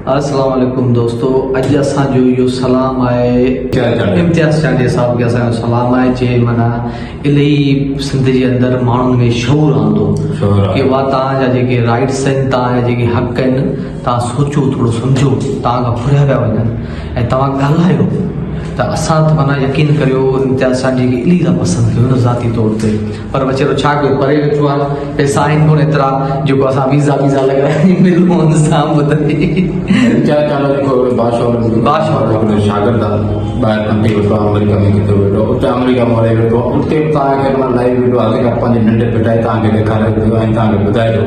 अस्सलाम वालेकुम दोस्तों, अज असांजो इहो सलाम आहे इम्तियाज़ चांडिया साहब खे असांजो सलाम आहे जे माना इलाही सिंध जे अंदरि माण्हुनि में शऊर आंदो कि वाह तव्हांजा जेके राइट्स आहिनि, तव्हांजा जेके हक़ आहिनि, तव्हां सोचो, थोरो सम्झो, तव्हां खां फुरिया पिया वञनि ऐं तव्हां ॻाल्हायो त असां त माना यकीन करियो इम्तियाज़ चांडिया खे इलाही था पसंदि कयूं न ज़ाती तौर ते। पर वीचारो छा कयो, परे वेठो आहे, पैसा आहिनि कोन एतिरा जेको असां वीज़ा लॻाए मिलूं सां ॿुधाई शागिर्द ॿाहिरि कंट्री वेठो आहे, अमेरिका में किथे वेठो, उते अमेरिका में रही वेठो, उते बि तव्हांखे लाइव वीडियो हले करे पंहिंजे नंढे पिटाए तव्हांखे ॾेखारे पियो ऐं तव्हांखे ॿुधाए पियो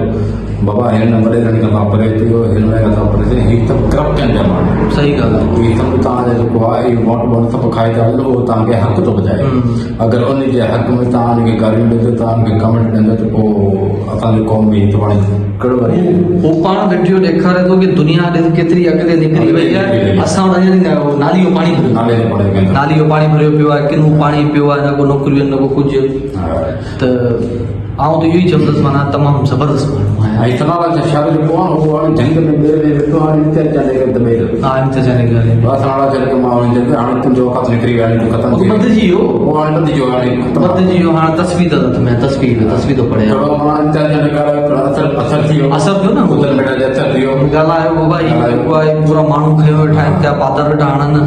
बाबा हिन वॾेरनि खां परे थियो, हिन खां परे थियो, हीअ त करप्ट आहिनि जा माण्हू। सही ॻाल्हि आहे। हीअ सभु तव्हांजा जेको आहे इहो वोट सभु खाई था हलो, उहो तव्हांखे हक़ थो ॿुधाए। अगरि उन जे हक़ में तव्हां हुनखे गारियूं ॾींदो, तव्हांखे कमेंट ॾींदो त पोइ असांजो क़ौम बि त पाण कहिड़ो उहो पाण वीडियो ॾेखारे थो कि दुनिया ॾिस केतिरी अॻिते निकिरी वई आहे। असां वटि अञा नाली जो पाणी भरियो पियो आहे, किनो पाणी पियो आहे, न को नौकरियूं न को कुझु। त आउं त इहो ई चवंदुसि माना तमामु ज़बरदस्त माण्हू आहे। ऐं तमामु छा जेको आहे उहो हाणे जंग में ॿेर में वेठो आहे, इम्तियाज़ चांडिया खे दॿे थो। हा, इम्तियाज़ चांडिया खे असां जेके माण्हू आहिनि हाणे तुंहिंजो औकात निकिरी वियो आहे, ख़तमु थी बदिजी वियो, उहो हाणे बदिजी वियो, बदिजी वियो। हाणे तस्वीर थो पढ़े, असर थी वियो, असर थियो न, असर थी वियो। ॻाल्हायो बाबा, जेको आहे पूरा माण्हू खयो वेठा आहिनि, पिया पादर वेठा हणनि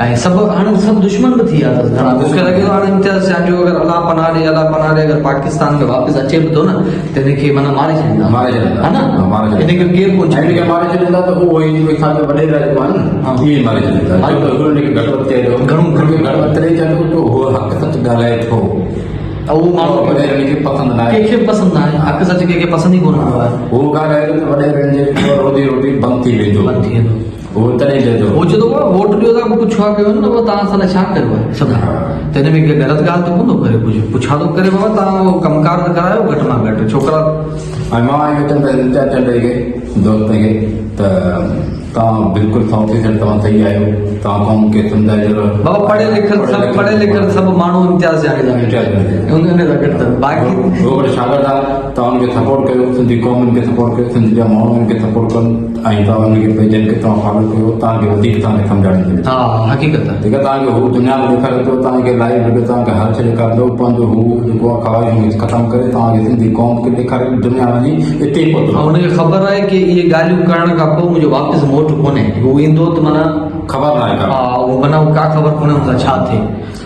ऐं सभु हाणे सभु दुश्मन बि थी विया अथसि घणा। मूंखे लॻे थो हाणे इम्तियाज़ चांडियो अगरि अलाह पनाह ॾे अगरि पाकिस्तान में वापसि अचे बि थो न त हिनखे माना मारे छॾींदा, हा न, हिनखे केरु कोन छॾींदा, मारे छॾींदा त उहो वॾे जेको आहे न इहे मारे छॾींदा, उहो हक़ सच ॻाल्हाए थो, उहो माण्हू खे पसंदि न आहे, कंहिंखे पसंदि न आहे, हक़ सच कंहिंखे पसंदि ई कोन ईंदो आहे। उहो ॻाल्हाए थो त वॾे रोटी बंदि थी वेंदो, उहो तॾहिं चए थो, उहो चवंदो आहे वोट ॾियो था, पुछा कयो न, तव्हां सां छा कयो आहे सभु, त हिन में ग़लति ॻाल्हि त कोन थो करे, कुझु पुछा थो करे बाबा तव्हां उहो कमकार त करायो घटि मां घटि छोकिरा। ऐं मां इहो चवंदो इम्तियाज़ चांडिया खे दोस्त खे त तव्हां बिल्कुलु फाउंडेशन तव्हां सही आहियो, तव्हां क़ौम खे सम्झाइजो बाबा, पढ़ियल लिखियल सभु माण्हू इम्तियाज़ चांडिया बाक़ी उहो वरी शागिर्द आहे, तव्हां हुनखे सपोर्ट कयो, सिंधी क़ौमुनि खे सपोर्ट कयो, सिंध जा माण्हुनि खे सपोर्ट कनि ऐं तव्हां हुनखे पेजनि खे तव्हां फॉलो कयो, तव्हांखे वधीक तव्हांखे सम्झाइणी थी। हा, हक़ीक़त आहे। ठीकु आहे, तव्हांखे हू दुनिया में ॾेखारे थो, तव्हांखे लाइव वीडियो तव्हांखे हर शइ ॾेखारींदो, पंहिंजो हू जेको आहे ख़वाहिश ख़तमु करे तव्हांखे सिंधी क़ौम खे ॾेखारे दुनिया जी हिते ई पहुतो। हुनखे ख़बर आहे कि इहे ॻाल्हियूं करण खां पोइ मुंहिंजो वापसि मोट कोन्हे, उहो ईंदो त माना ख़बर न आहे, हा उहो माना का ख़बर कोन्हे हुनसां छा थिए,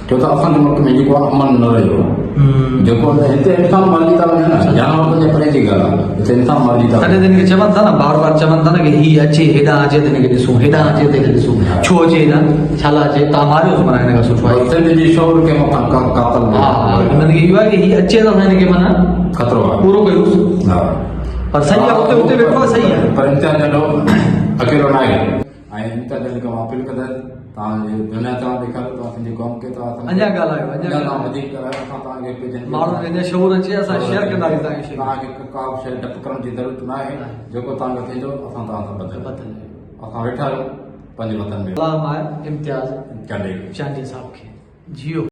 छो त असांजे मुल्क में जेको आहे अमन न रहियो, जेको हिते इंसान मारिजी था वञनि न, जानवर जे परे जी ॻाल्हि आहे, हिते इंसान मारिजी था तॾहिं हिनखे चवनि था न, बार बार चवनि था न कि हीअ अचे हेॾां अचे त हिनखे ॾिसूं, हेॾां अचे त हिनखे ॾिसूं, छो अचे हेॾां, छा लाइ अचे, तव्हां मारियोसि माना हिन खां सुठो आहे। सिंध जी शौर खे मथां कातल, हा, हुनखे इहो आहे कि हीअ अचे त हिनखे माना ख़तरो आहे, पूरो कयोसि। हा, पर सही आहे, उते वेठो आहे, सही आहे, पर इम्तियाज़ चांडियो अकेलो न आहे। ऐं इम्तियाज़ चांडिया खां मां अपील कंदुसि, तव्हांजे दुनिया तव्हां ॾेखारियो, तव्हां सिंधी क़ौम खे अञा ॻाल्हायो, अञा वधीक करायो, असां तव्हांखे माण्हुनि खे अञा शऊर अचे, असां शेयर कंदासीं तव्हांखे। तव्हांखे का बि शइ डप करण जी ज़रूरत न आहे, जेको तव्हांखे थींदो असां तव्हां सां बदल, असां वेठा आहियूं पंहिंजे वतन में। सलाम आहे इम्तियाज़ चांडिया साहब खे, जियो।